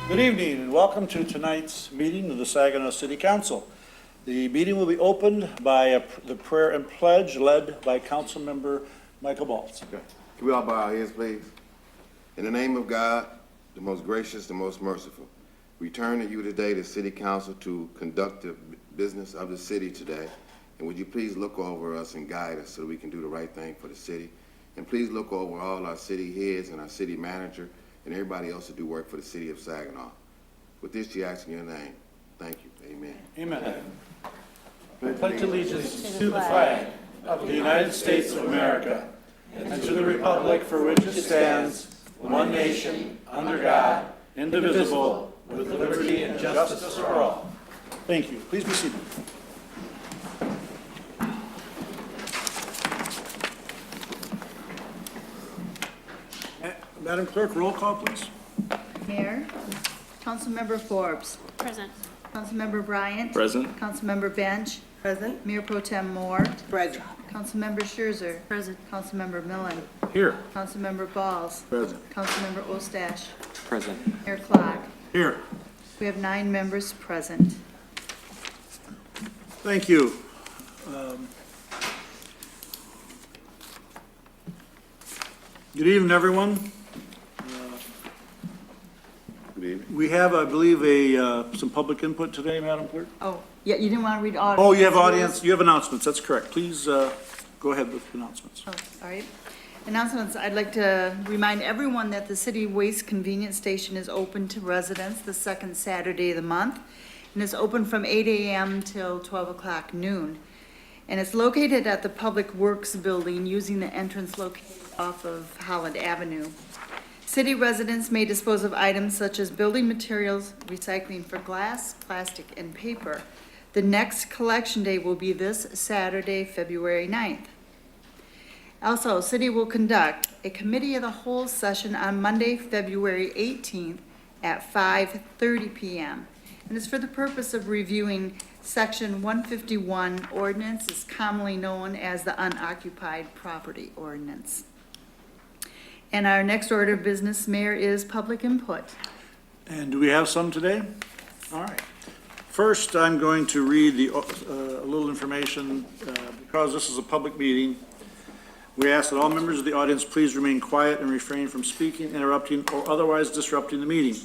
Good evening and welcome to tonight's meeting of the Saginaw City Council. The meeting will be opened by the prayer and pledge led by Councilmember Michael Baltz. Okay. Can we all bow our heads, please? In the name of God, the most gracious, the most merciful, we turn to you today, the City Council, to conduct the business of the city today. And would you please look over us and guide us so that we can do the right thing for the city? And please look over all our city heads and our city manager and everybody else that do work for the city of Saginaw. With this, you ask in your name. Thank you. Amen. Amen. I pledge allegiance to the flag of the United States of America and to the republic for which it stands, one nation, under God, indivisible, with liberty and justice for all. Thank you. Please be seated. Madam Clerk, roll call, please. Mayor, Councilmember Forbes, Present. Councilmember Bryant. Present. Councilmember Bench. Present. Mayor Pro Tem Moore. Present. Councilmember Scherzer. Present. Councilmember Millen. Here. Councilmember Balls. Present. Councilmember Ostash. Present. Mayor Clark. Here. We have 9 members present. Thank you. Good evening, everyone. Good evening. We have, I believe, some public input today, Madam Clerk. Oh, yeah, you didn't want to read audience. Oh, you have audience, you have announcements, that's correct. Please go ahead with announcements. Oh, all right. Announcements, I'd like to remind everyone that the City Waste Convenience Station is open to residents the second Saturday of the month, and it's open from 8 a.m. till 12 o'clock noon. And it's located at the Public Works Building using the entrance located off of Holland Avenue. City residents may dispose of items such as building materials, recycling for glass, plastic, and paper. The next collection day will be this Saturday, February 9th. Also, City will conduct a Committee of the Whole session on Monday, February 18th at 5:30 p.m. And it's for the purpose of reviewing Section 151 Ordinance, is commonly known as the Unoccupied Property Ordinance. And our next order of business, Mayor, is public input. And do we have some today? All right. First, I'm going to read a little information. Because this is a public meeting, we ask that all members of the audience please remain quiet and refrain from speaking, interrupting, or otherwise disrupting the meeting.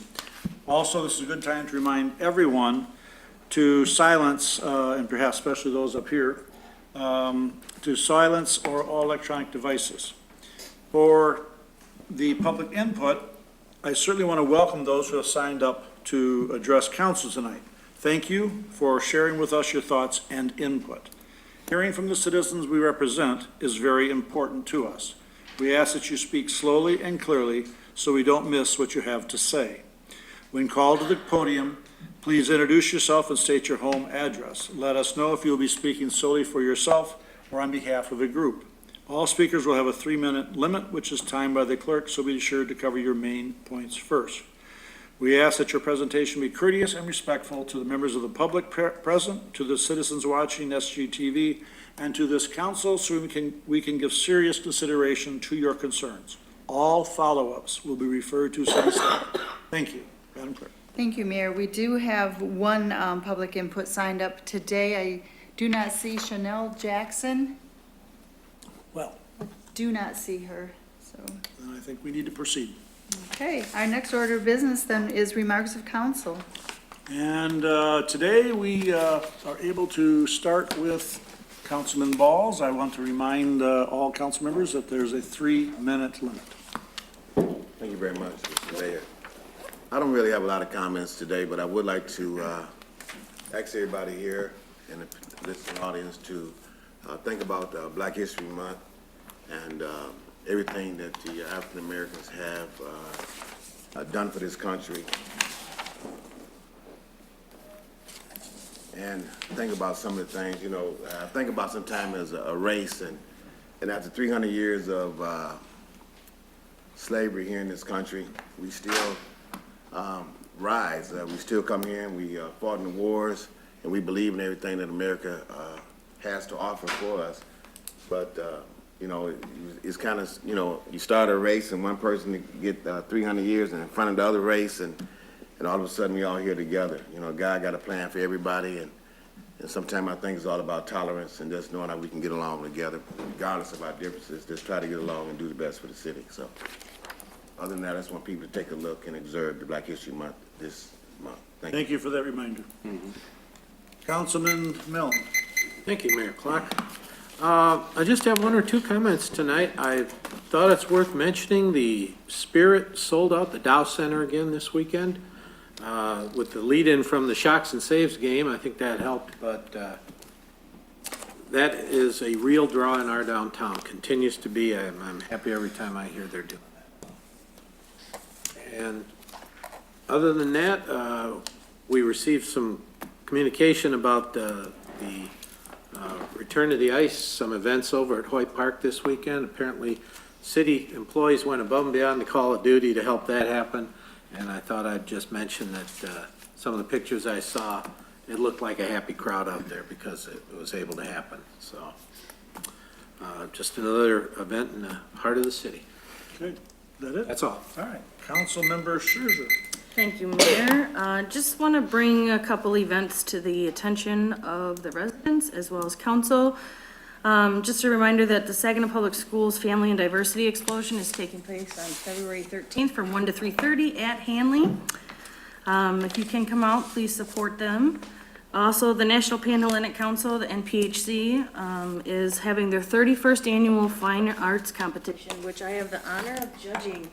Also, this is a good time to remind everyone to silence, and perhaps especially those up here, to silence all electronic devices. For the public input, I certainly want to welcome those who have signed up to address council tonight. Thank you for sharing with us your thoughts and input. Hearing from the citizens we represent is very important to us. We ask that you speak slowly and clearly so we don't miss what you have to say. When called to the podium, please introduce yourself and state your home address. Let us know if you'll be speaking solely for yourself or on behalf of a group. All speakers will have a 3-minute limit, which is timed by the clerk, so be sure to cover your main points first. We ask that your presentation be courteous and respectful to the members of the public present, to the citizens watching SGTV, and to this council, so we can give serious consideration to your concerns. All follow-ups will be referred to city staff. Thank you, Madam Clerk. Thank you, Mayor. We do have one public input signed up today. I do not see Chanel Jackson. Well, Do not see her, so. then I think we need to proceed. Okay, our next order of business then is remarks of council. And today we are able to start with Councilman Balls. I want to remind all council members that there's a 3-minute limit. Thank you very much, Mr. Mayor. I don't really have a lot of comments today, but I would like to ask everybody here in the listening audience to think about Black History Month and everything that the African Americans have done for this country. And think about some of the things, think about some time as a race, and after 300 years of slavery here in this country, we still rise. We still come here and we fought in the wars, and we believe in everything that America has to offer for us. But, it's kind of, you start a race and one person get 300 years in front of the other race, and and all of a sudden we all here together. You know, God got a plan for everybody, and sometimes I think it's all about tolerance and just knowing how we can get along together, regardless of our differences. Just try to get along and do the best for the city. So, other than that, I just want people to take a look and observe the Black History Month this month. Thank you for that reminder. Councilman Milne. Thank you, Mayor Clark. I just have one or two comments tonight. I thought it's worth mentioning the Spirit sold out the Dow Center again this weekend. With the lead-in from the Shocks and Saves game, I think that helped, but that is a real draw in our downtown, continues to be. I'm happy every time I hear they're doing that. And other than that, we received some communication about the return to the ice, some events over at Hoyt Park this weekend. Apparently, city employees went above and beyond the call of duty to help that happen. And I thought I'd just mention that some of the pictures I saw, it looked like a happy crowd out there because it was able to happen. So just another event in the heart of the city. Okay, is that it? That's all. All right, Councilmember Scherzer. Thank you, Mayor. Just want to bring a couple events to the attention of the residents as well as council. Just a reminder that the Saginaw Public Schools Family and Diversity Explosion is taking place on February 13th from 1 to 3:30 at Hanley. If you can come out, please support them. Also, the National Panhellenic Council, the NPHC, is having their 31st annual Fine Arts Competition, which I have the honor of judging,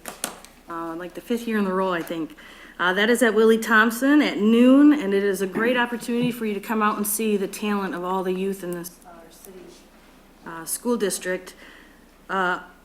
like the 5th year in a row, I think. That is at Willie Thompson at noon, and it is a great opportunity for you to come out and see the talent of all the youth in this city school district.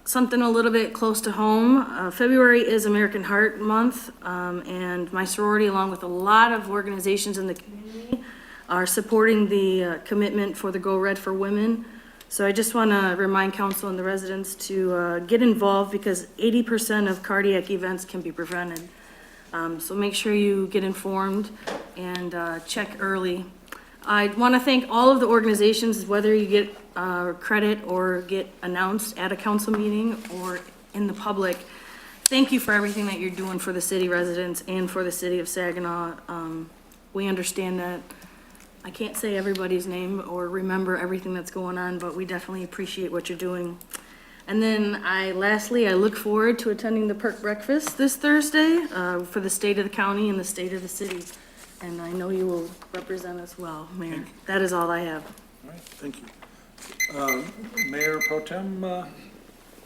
Something a little bit close to home. February is American Heart Month, and my sorority, along with a lot of organizations in the community, are supporting the commitment for the Go Red for Women. So I just want to remind council and the residents to get involved because 80% of cardiac events can be prevented. So make sure you get informed and check early. I want to thank all of the organizations, whether you get credit or get announced at a council meeting or in the public. Thank you for everything that you're doing for the city residents and for the city of Saginaw. We understand that I can't say everybody's name or remember everything that's going on, but we definitely appreciate what you're doing. And then lastly, I look forward to attending the Perk Breakfast this Thursday for the state of the county and the state of the city. And I know you will represent us well, Mayor. That is all I have. All right, thank you. Mayor Pro Tem,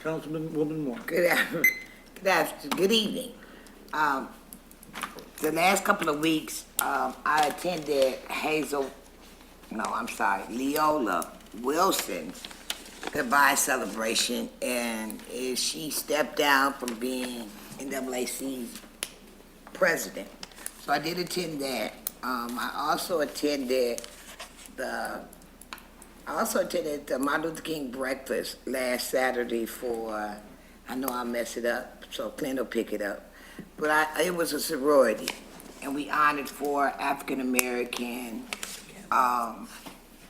Councilwoman Moore. Good evening. The last couple of weeks, I attended Leola Wilson's goodbye celebration, and she stepped down from being NAAC's president. So I did attend that. I also attended the Martin Luther King breakfast last Saturday for, I know I'll mess it up, so Clint will pick it up. But it was a sorority, and we honored 4 African-American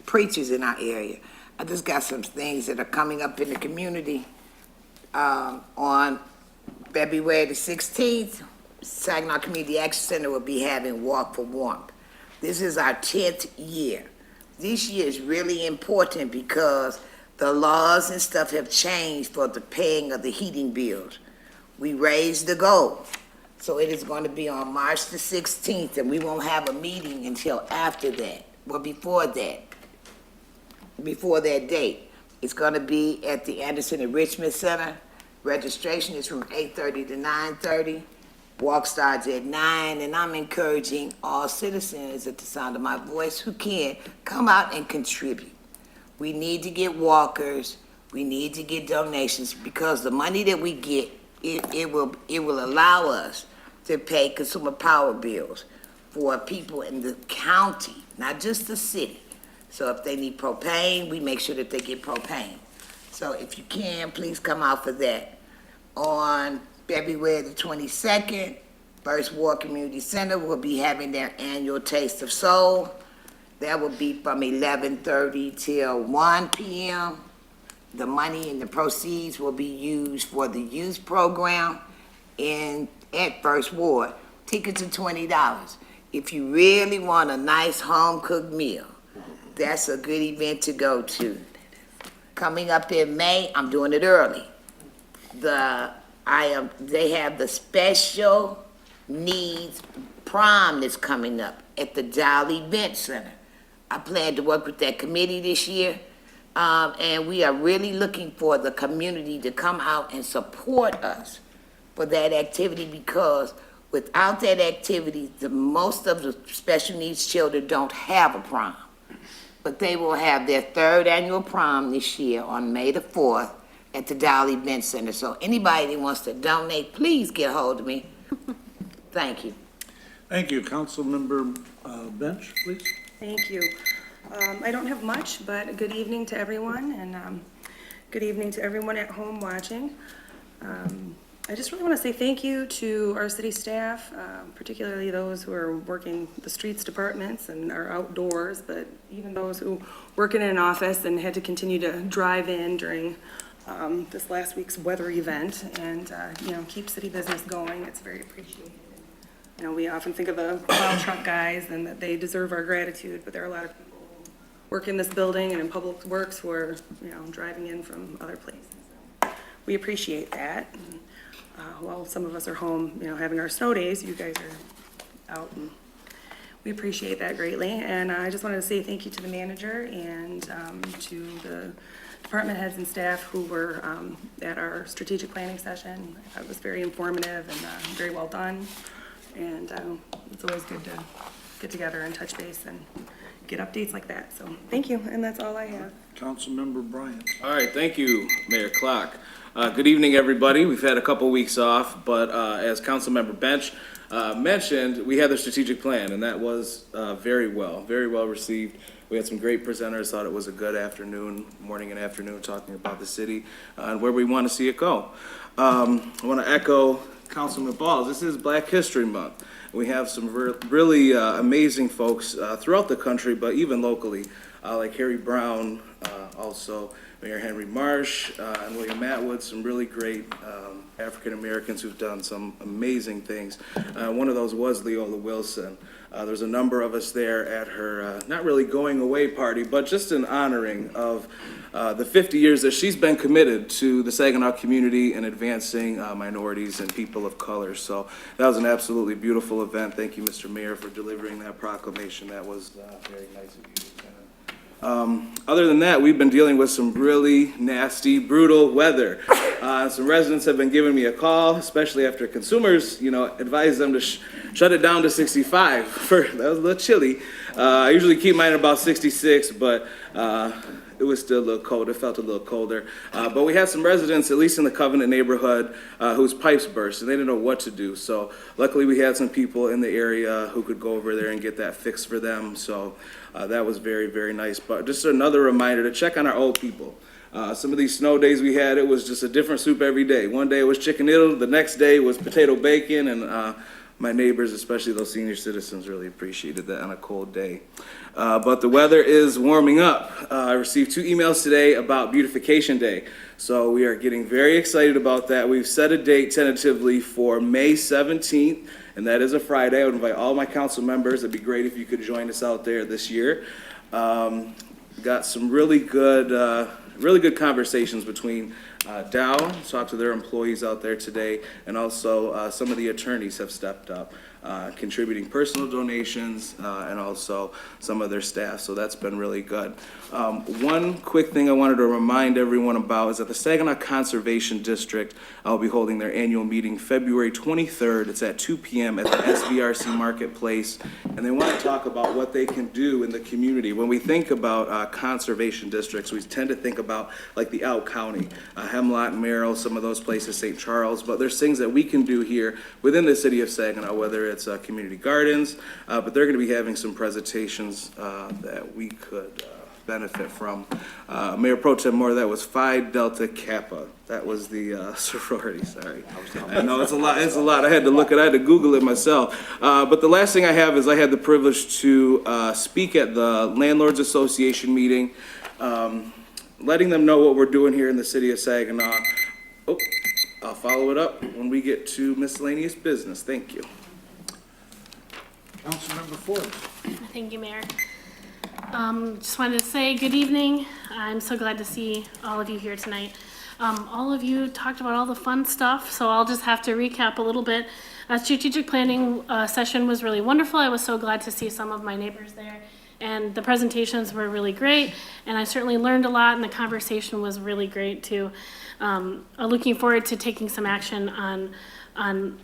preachers in our area. I just got some things that are coming up in the community. On February the 16th, Saginaw Community Action Center will be having Walk for Warmth. This is our 10th year. This year is really important because the laws and stuff have changed for the paying of the heating bills. We raised the goal. So it is going to be on March the 16th, and we won't have a meeting until after that, well, before that date. It's going to be at the Anderson and Richmond Center. Registration is from 8:30 to 9:30. Walk starts at 9, and I'm encouraging all citizens at the sound of my voice who can come out and contribute. We need to get walkers. We need to get donations because the money that we get, it will allow us to pay consumer power bills for people in the county, not just the city. So if they need propane, we make sure that they get propane. So if you can, please come out for that. On February the 22nd, First Ward Community Center will be having their annual Taste of Soul. That will be from 11:30 till 1 p.m. The money and the proceeds will be used for the youth program at First Ward. Tickets are $20. If you really want a nice home-cooked meal, that's a good event to go to. Coming up in May, I'm doing it early. They have the special needs prom that's coming up at the Dow Event Center. I plan to work with that committee this year, and we are really looking for the community to come out and support us for that activity, because without that activity, most of the special needs children don't have a prom. But they will have their 3rd annual prom this year on May the 4th at the Dow Event Center. So anybody that wants to donate, please get a hold of me. Thank you. Thank you. Councilmember Bench, please. Thank you. I don't have much, but good evening to everyone, and good evening to everyone at home watching. I just really want to say thank you to our city staff, particularly those who are working the streets departments and are outdoors, but even those who work in an office and had to continue to drive in during this last week's weather event and, keep city business going. It's very appreciated. We often think of the plow truck guys and that they deserve our gratitude, but there are a lot of people who work in this building and in public works who are, driving in from other places. We appreciate that. And, while some of us are home, having our snow days, you guys are out, and we appreciate that greatly. And I just wanted to say thank you to the manager and to the department heads and staff who were at our strategic planning session. I thought it was very informative and very well done. And it's always good to get together and touch base and get updates like that. So thank you, and that's all I have. Councilmember Bryant. All right, thank you, Mayor Clark. Good evening, everybody. We've had a couple weeks off, but as Councilmember Bench mentioned, we had the strategic plan, and that was very well received. We had some great presenters, thought it was a good morning and afternoon, talking about the city and where we want to see it go. I want to echo Councilman Balls. This is Black History Month. We have some really amazing folks throughout the country, but even locally, like Harry Brown, also Mayor Henry Marsh, and William Atwood, some really great African Americans who've done some amazing things. One of those was Leola Wilson. There's a number of us there at her, not really going away party, but just an honoring of the 50 years that she's been committed to the Saginaw community and advancing minorities and people of color. So that was an absolutely beautiful event. Thank you, Mr. Mayor, for delivering that proclamation. That was very nice of you. Other than that, we've been dealing with some really nasty, brutal weather. Some residents have been giving me a call, especially after consumers, advised them to shut it down to 65. That was a little chilly. I usually keep mine at about 66, but it was still a little cold. It felt a little colder. But we had some residents, at least in the Covenant neighborhood, whose pipes burst, and they didn't know what to do. So luckily we had some people in the area who could go over there and get that fixed for them. So that was very, very nice. But just another reminder to check on our old people. Some of these snow days we had, it was just a different soup every day. One day it was chicken noodle, the next day was potato bacon, and my neighbors, especially those senior citizens, really appreciated that on a cold day. But the weather is warming up. I received 2 emails today about Beautification Day. So we are getting very excited about that. We've set a date tentatively for May 17th, and that is a Friday. I would invite all my council members. It'd be great if you could join us out there this year. Got some really good conversations between Dow, talked to their employees out there today, and also some of the attorneys have stepped up, contributing personal donations and also some of their staff, so that's been really good. One quick thing I wanted to remind everyone about is that the Saginaw Conservation District will be holding their annual meeting February 23rd. It's at 2 p.m. at the SVRC Marketplace, and they want to talk about what they can do in the community. When we think about conservation districts, we tend to think about like the Out County, Hemlock, Merrill, some of those places, St. Charles, but there's things that we can do here within the city of Saginaw, whether it's community gardens, but they're going to be having some presentations that we could benefit from. Mayor Pro Tem Moore, that was Phi Delta Kappa. That was the sorority, sorry. I know it's a lot. I had to Google it myself. But the last thing I have is I had the privilege to speak at the Landlords Association meeting, letting them know what we're doing here in the city of Saginaw. Oh, I'll follow it up when we get to miscellaneous business. Thank you. Councilmember Forbes. Thank you, Mayor. Just wanted to say good evening. I'm so glad to see all of you here tonight. All of you talked about all the fun stuff, so I'll just have to recap a little bit. Strategic planning session was really wonderful. I was so glad to see some of my neighbors there, and the presentations were really great, and I certainly learned a lot, and the conversation was really great too. Looking forward to taking some action on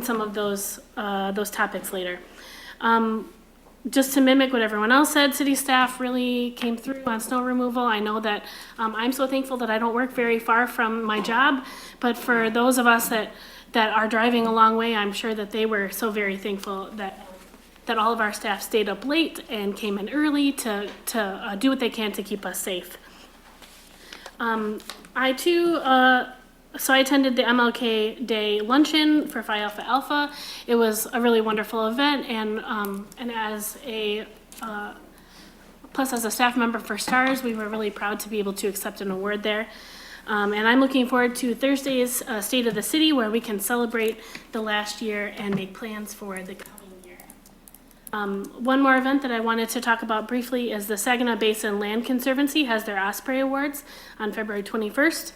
some of those topics later. Just to mimic what everyone else said, city staff really came through on snow removal. I know that I'm so thankful that I don't work very far from my job, but for those of us that are driving a long way, I'm sure that they were so very thankful that all of our staff stayed up late and came in early to do what they can to keep us safe. I too, so I attended the MLK Day luncheon for Phi Alpha Alpha. It was a really wonderful event, and as a plus as a staff member for STARS, we were really proud to be able to accept an award there. And I'm looking forward to Thursday's State of the City, where we can celebrate the last year and make plans for the coming year. One more event that I wanted to talk about briefly is the Saginaw Basin Land Conservancy has their Osprey Awards on February 21st.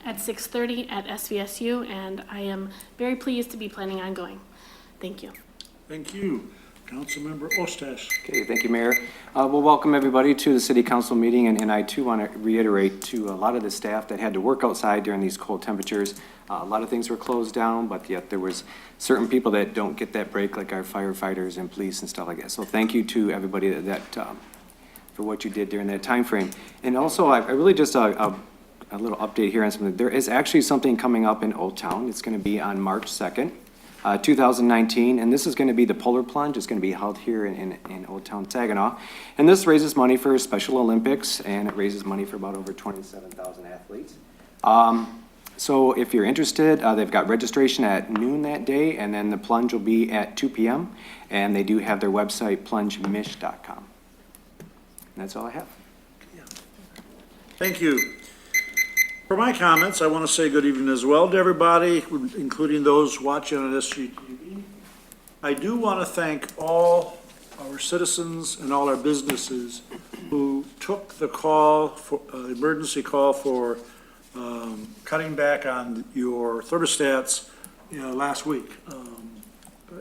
At 6:30 at SVSU, and I am very pleased to be planning on going. Thank you. Thank you. Councilmember Ostash. Okay, thank you, Mayor. We'll welcome everybody to the city council meeting, and I too want to reiterate to a lot of the staff that had to work outside during these cold temperatures. A lot of things were closed down, but yet there was certain people that don't get that break, like our firefighters and police and stuff like that. So thank you to everybody for what you did during that time frame. And also, I really just a little update here on something. There is actually something coming up in Old Town. It's going to be on March 2nd, 2019, and this is going to be the Polar Plunge. It's going to be held here in Old Town Saginaw, and this raises money for Special Olympics, and it raises money for about over 27,000 athletes. So if you're interested, they've got registration at noon that day, and then the plunge will be at 2 p.m., and they do have their website, plungemish.com. And that's all I have. Thank you. For my comments, I want to say good evening as well to everybody, including those watching on SGTV. I do want to thank all our citizens and all our businesses who took the call, for emergency call for cutting back on your thermostats last week.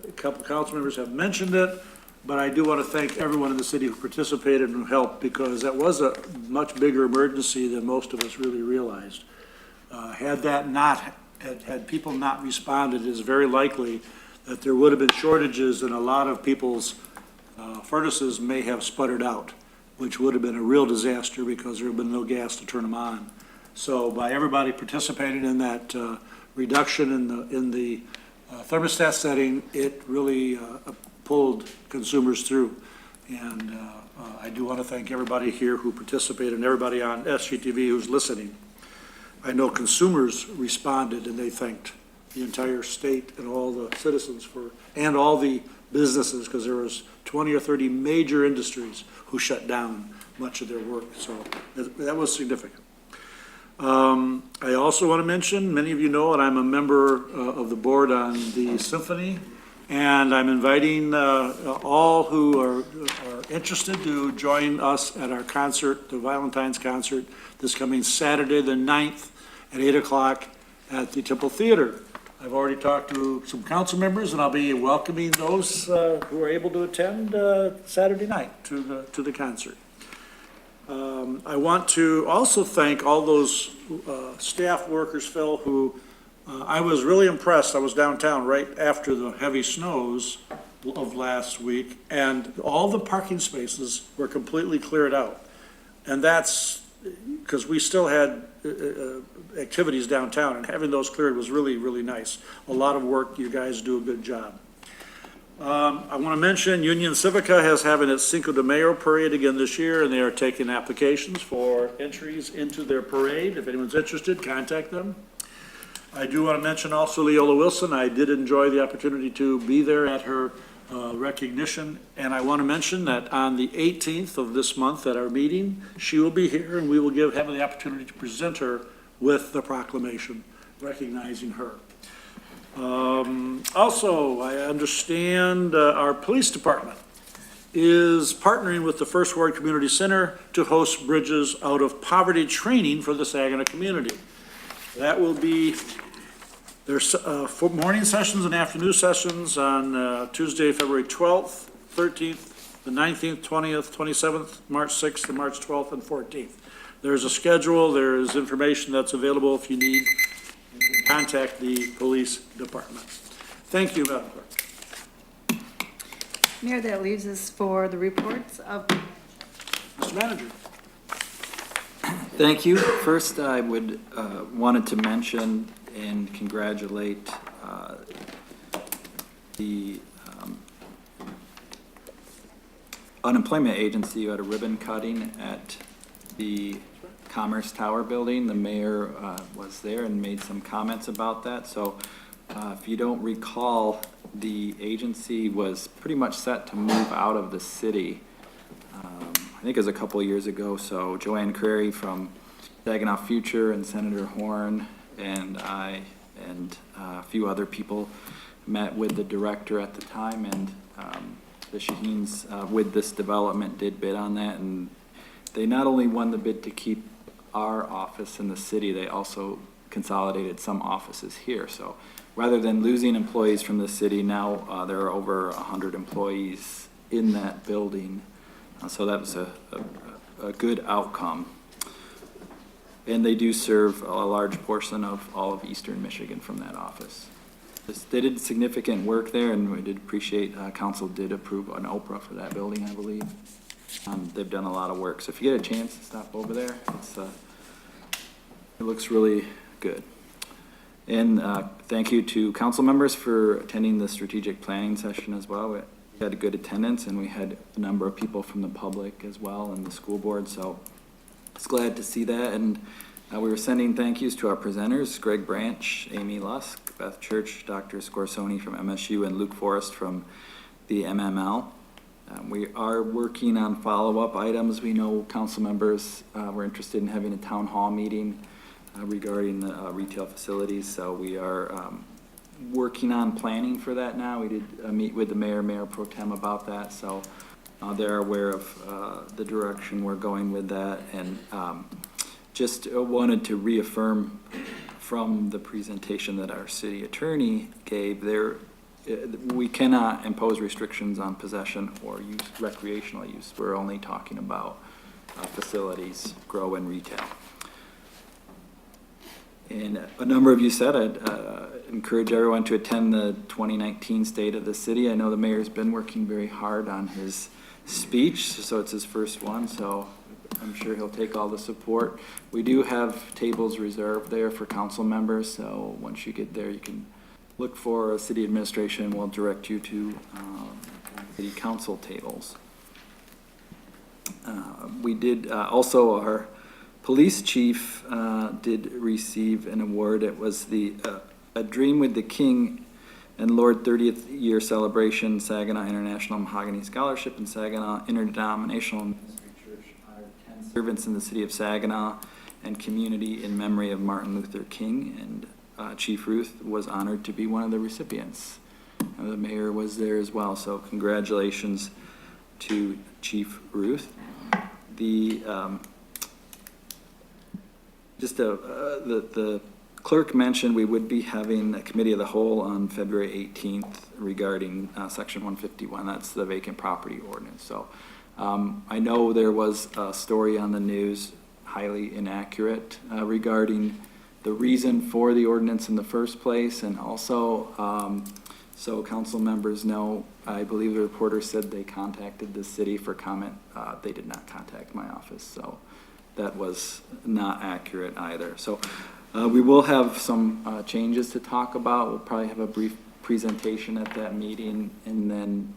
A couple of council members have mentioned it, but I do want to thank everyone in the city who participated and helped, because that was a much bigger emergency than most of us really realized. Had people not responded, it is very likely that there would have been shortages and a lot of people's furnaces may have sputtered out, which would have been a real disaster because there would have been no gas to turn them on. So by everybody participating in that reduction in the thermostat setting, it really pulled consumers through. And I do want to thank everybody here who participated and everybody on SGTV who's listening. I know consumers responded and they thanked the entire state and all the citizens and all the businesses, because there was 20 or 30 major industries who shut down much of their work. So that was significant. I also want to mention, many of you know that I'm a member of the board on the symphony, and I'm inviting all who are interested to join us at our concert, the Valentine's concert, this coming Saturday the 9th at 8 o'clock at the Temple Theater. I've already talked to some council members, and I'll be welcoming those who are able to attend Saturday night to the concert. I want to also thank all those staff workers, Phil, who I was really impressed. I was downtown right after the heavy snows of last week, and all the parking spaces were completely cleared out. And that's because we still had activities downtown, and having those cleared was really, really nice. A lot of work. You guys do a good job. I want to mention Union Civica has having its Cinco de Mayo parade again this year, and they are taking applications for entries into their parade. If anyone's interested, contact them. I do want to mention also Leola Wilson. I did enjoy the opportunity to be there at her recognition, and I want to mention that on the 18th of this month at our meeting, she will be here, and we will have the opportunity to present her with the proclamation recognizing her. Also, I understand our police department is partnering with the First Ward Community Center to host Bridges Out of Poverty training for the Saginaw community. That will be, there's for morning sessions and afternoon sessions on Tuesday, February 12th, 13th, the 19th, 20th, 27th, March 6th, and March 12th and 14th. There's a schedule, there's information that's available if you need. You can contact the police department. Thank you, Madam Clerk. Mayor, that leaves us for the reports of, Mr. Manager. Thank you. First, I would, wanted to mention and congratulate, the, unemployment agency who had a ribbon cutting at the Commerce Tower building. The mayor, was there and made some comments about that. So, if you don't recall, the agency was pretty much set to move out of the city. I think it was a couple of years ago. So Joanne Crary from Saginaw Future and Senator Horn and I and a few other people met with the director at the time, and the Shaheens with this development did bid on that, and they not only won the bid to keep our office in the city, they also consolidated some offices here. So rather than losing employees from the city, now there are over 100 employees in that building. So that was a good outcome. And they do serve a large portion of all of eastern Michigan from that office. They did significant work there, and we did appreciate, council did approve an Oprah for that building, I believe. They've done a lot of work. So if you get a chance to stop over there, it looks really good. And thank you to council members for attending the strategic planning session as well. We had a good attendance, and we had a number of people from the public as well and the school board. So it's glad to see that. And we were sending thank yous to our presenters, Greg Branch, Amy Lusk, Beth Church, Dr. Scorsoni from MSU, and Luke Forrest from the MML. We are working on follow-up items. We know council members were interested in having a town hall meeting regarding the retail facilities, so we are working on planning for that now. We did meet with the mayor pro tem about that, so they're aware of the direction we're going with that, and just wanted to reaffirm from the presentation that our city attorney gave there, we cannot impose restrictions on possession or use, recreational use. We're only talking about facilities, grow and retail. And a number of you said I'd encourage everyone to attend the 2019 State of the City. I know the mayor's been working very hard on his speech, so it's his first one, so I'm sure he'll take all the support. We do have tables reserved there for council members, so once you get there, you can look for city administration. We'll direct you to city council tables. We did also, our police chief did receive an award. It was the A Dream with the King and Lord 30th Year Celebration, Saginaw International Mahogany Scholarship, and Saginaw Interdenominational Ministry Church honored 10 servants in the city of Saginaw and community in memory of Martin Luther King, and Chief Ruth was honored to be one of the recipients. And the mayor was there as well, so congratulations to Chief Ruth. The the clerk mentioned we would be having a committee of the whole on February 18th regarding section 151. That's the vacant property ordinance. So I know there was a story on the news, highly inaccurate, regarding the reason for the ordinance in the first place, and also so council members know, I believe the reporter said they contacted the city for comment. They did not contact my office, so that was not accurate either. So we will have some changes to talk about. We'll probably have a brief presentation at that meeting, and then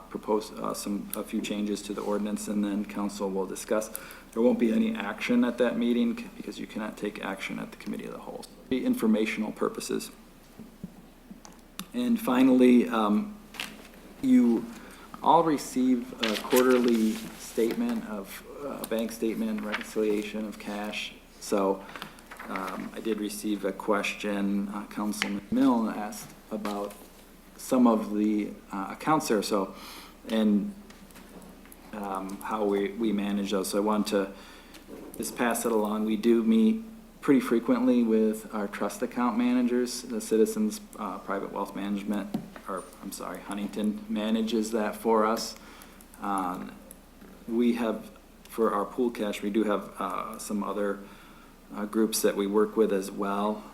propose a few changes to the ordinance, and then council will discuss. There won't be any action at that meeting because you cannot take action at the committee of the whole. It'll be informational purposes. And finally, you all receive a quarterly statement of bank statement, reconciliation of cash. So I did receive a question, Councilman Milne asked about some of the accounts there, so, and how we manage those. So I want to just pass it along. We do meet pretty frequently with our trust account managers. The Citizens Private Wealth Management, or I'm sorry, Huntington manages that for us. We have, for our pool cash, we do have some other groups that we work with as well.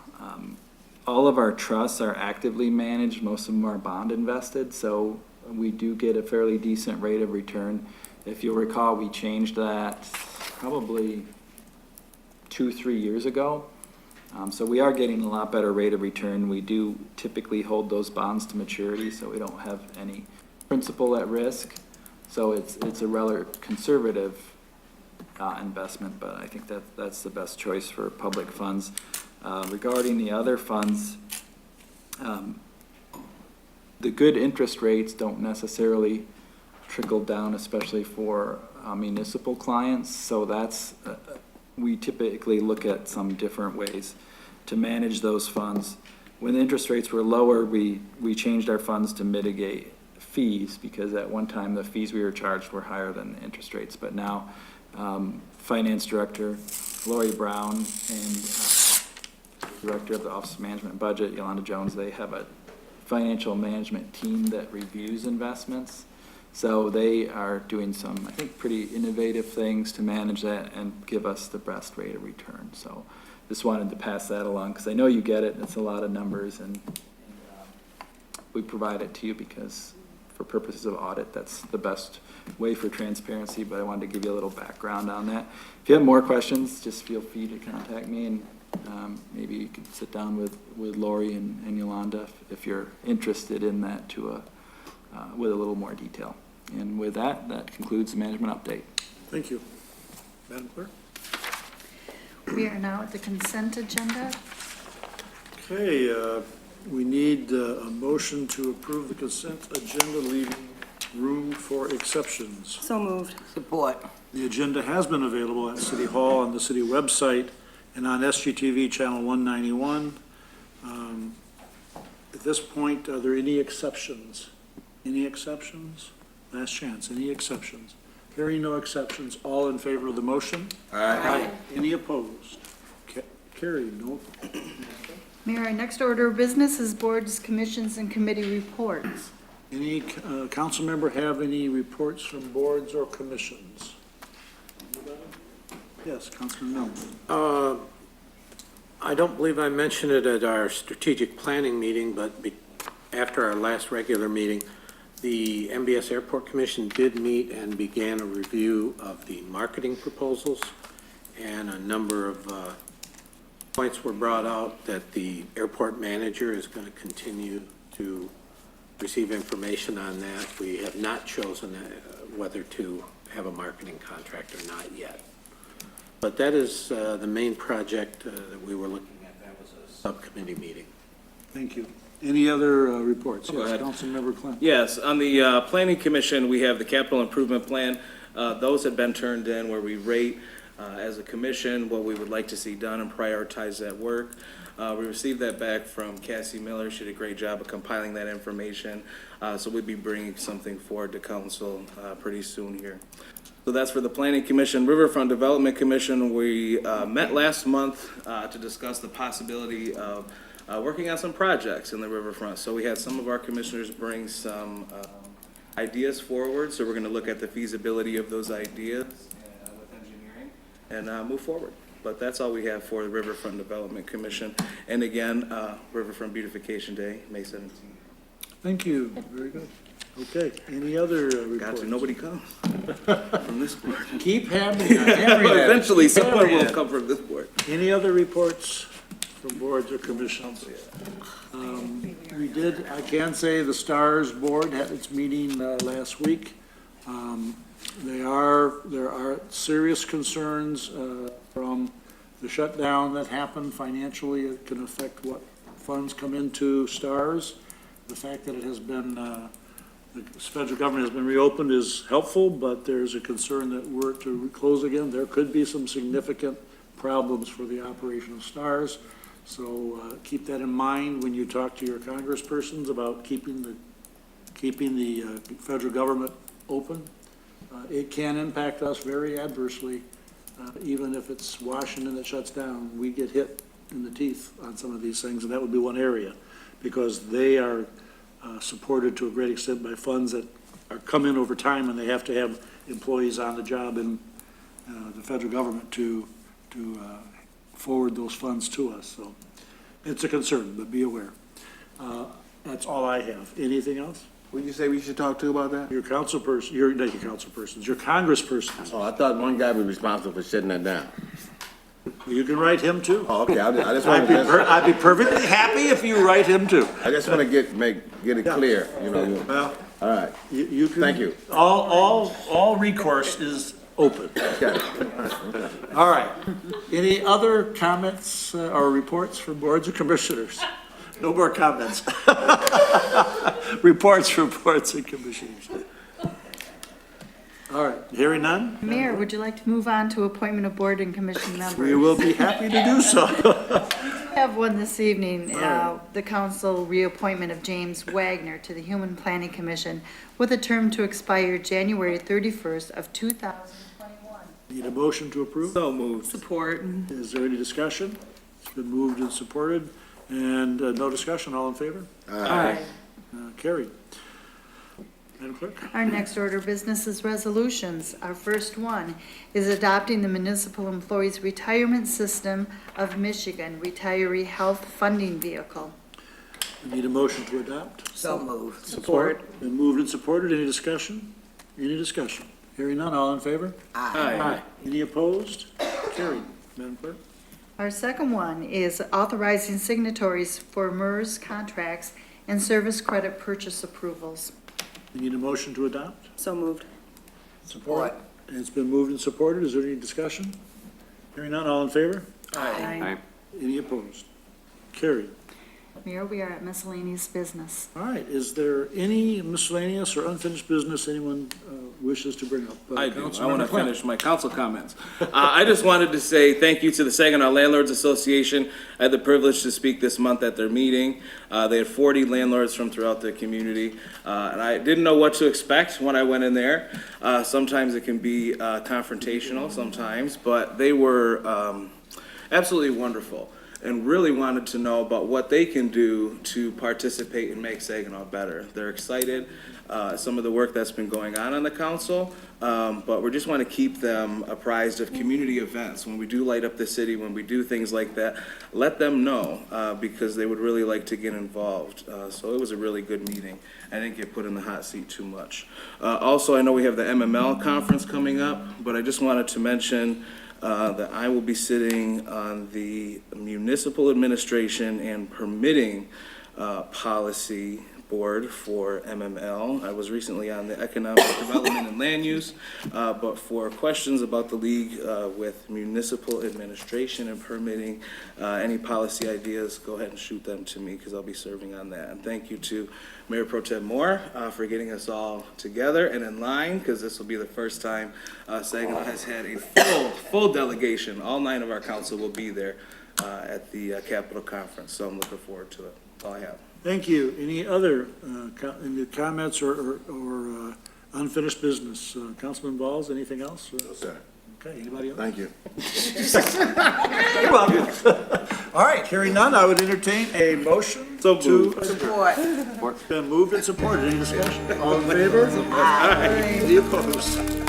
All of our trusts are actively managed. Most of them are bond invested, so we do get a fairly decent rate of return. If you'll recall, we changed that probably 2-3 years ago. So we are getting a lot better rate of return. We do typically hold those bonds to maturity, so we don't have any principal at risk. So it's a rather conservative investment, but I think that's the best choice for public funds. Regarding the other funds, the good interest rates don't necessarily trickle down, especially for municipal clients. So that's, we typically look at some different ways to manage those funds. When the interest rates were lower, we changed our funds to mitigate fees, because at one time the fees we were charged were higher than the interest rates. But now, Finance Director Lori Brown and Director of the Office of Management and Budget, Yolanda Jones, they have a financial management team that reviews investments. So they are doing some, I think, pretty innovative things to manage that and give us the best rate of return. So just wanted to pass that along, because I know you get it. It's a lot of numbers, and we provide it to you because for purposes of audit, that's the best way for transparency, but I wanted to give you a little background on that. If you have more questions, just feel free to contact me, and maybe you could sit down with Lori and Yolanda if you're interested in that with a little more detail. And with that, that concludes the management update. Thank you. Madam Clerk? We are now at the consent agenda. Okay, we need a motion to approve the consent agenda, leaving room for exceptions. So moved. Support. The agenda has been available at City Hall, on the city website, and on SGTV Channel 191. At this point, are there any exceptions? Any exceptions? Last chance, any exceptions? Hearing no exceptions, all in favor of the motion? Aye. Any opposed? Carried, no. Mayor, our next order of business is boards, commissions, and committee reports. Any council member have any reports from boards or commissions? Yes, Councilman Milne. I don't believe I mentioned it at our strategic planning meeting, but after our last regular meeting, the MBS Airport Commission did meet and began a review of the marketing proposals, and a number of points were brought out that the airport manager is going to continue to receive information on that. We have not chosen whether to have a marketing contract or not yet. But that is the main project that we were looking at. That was a subcommittee meeting. Thank you. Any other reports? Go Yes, ahead. Councilmember Clem. Yes, on the Planning Commission, we have the capital improvement plan. Those have been turned in where we rate as a commission what we would like to see done and prioritize that work. We received that back from Cassie Miller. She did a great job of compiling that information. So we'll be bringing something forward to council pretty soon here. So that's for the Planning Commission. Riverfront Development Commission, we met last month to discuss the possibility of working on some projects in the riverfront. So we had some of our commissioners bring some ideas forward. So we're going to look at the feasibility of those ideas with engineering and move forward. But that's all we have for the Riverfront Development Commission. And again, Riverfront Beautification Day, May 17th. Thank you. Very good. Okay, any other Got reports? to, nobody comes from this board. Keep having it. Eventually, someone will come from this board. Any other reports from boards or commissions? We did, I can say the STARS Board had its meeting last week. There are serious concerns from the shutdown that happened financially. It can affect what funds come into STARS. The fact that it has been, the federal government has been reopened is helpful, but there's a concern that were it to close again, there could be some significant problems for the operation of STARS. So keep that in mind when you talk to your congresspersons about keeping the federal government open. It can impact us very adversely, even if it's Washington that shuts down. We get hit in the teeth on some of these things, and that would be one area, because they are supported to a great extent by funds that come in over time, and they have to have employees on the job in the federal government to forward those funds to us. So it's a concern, but be aware. That's all I have. Anything else? Who did you say we should talk to about that? Your councilperson, not your councilpersons, your congresspersons. Oh, I thought one guy was responsible for shutting that down. You can write him too. Oh, okay, I just want I'd be perfectly happy if you write him too. I just want to get it clear, you know. Well, All right, you can. Thank you. All recourse is open. got it. All right. Any other comments or reports from boards or commissioners? No more comments. Reports and commissioners. All right, hearing none, Mayor, would you like to move on to appointment of board and commission members? we will be happy to do so. I have one this evening, the council reappointment of James Wagner to the Human Planning Commission with a term to expire January 31st of 2021. Need a motion to approve? So moved. Support. Is there any discussion? It's been moved and supported, and no discussion, all in favor? Aye. Carried. Madam Clerk? Our next order of business is resolutions. Our first one is adopting the Municipal Employees Retirement System of Michigan Retiree Health Funding Vehicle. We need a motion to adopt. So moved. Support. Been moved and supported. Any discussion? Any discussion? Hearing none, all in favor? Aye. Any opposed? Carried. Madam Clerk? Our second one is authorizing signatories for MERS contracts and service credit purchase approvals. We need a motion to adopt. So moved. Support. And it's been moved and supported. Is there any discussion? Hearing none, all in favor? Aye. Any opposed? Carried. Mayor, we are at miscellaneous business. All right, is there any miscellaneous or unfinished business anyone wishes to bring up? I do. I Councilmember want to Clem. finish my council comments. I just wanted to say thank you to the Saginaw Landlords Association. I had the privilege to speak this month at their meeting. They had 40 landlords from throughout the community, and I didn't know what to expect when I went in there. Sometimes it can be confrontational sometimes, but they were absolutely wonderful and really wanted to know about what they can do to participate and make Saginaw better. They're excited, some of the work that's been going on the council, but we just want to keep them apprised of community events. When we do light up the city, when we do things like that, let them know, because they would really like to get involved. So it was a really good meeting. I didn't get put in the hot seat too much. Also, I know we have the MML conference coming up, but I just wanted to mention that I will be sitting on the Municipal Administration and Permitting Policy Board for MML. I was recently on the Economic Development and Land Use, but for questions about the league with municipal administration and permitting, any policy ideas, go ahead and shoot them to me because I'll be serving on that. And thank you to Mayor Pro Tem Moore for getting us all together and in line, because this will be the first time Saginaw has had a full delegation. All 9 of our council will be there at the Capitol Conference, so I'm looking forward to it. That's all I have. Thank you. Any other any comments or unfinished business? Councilman Balls, anything else? No, sir. Okay, anybody else? Thank you. You're welcome. All right, hearing none, I would entertain a motion So to moved. Support. It's been moved and supported. Any discussion? All in favor? Aye. Any opposed?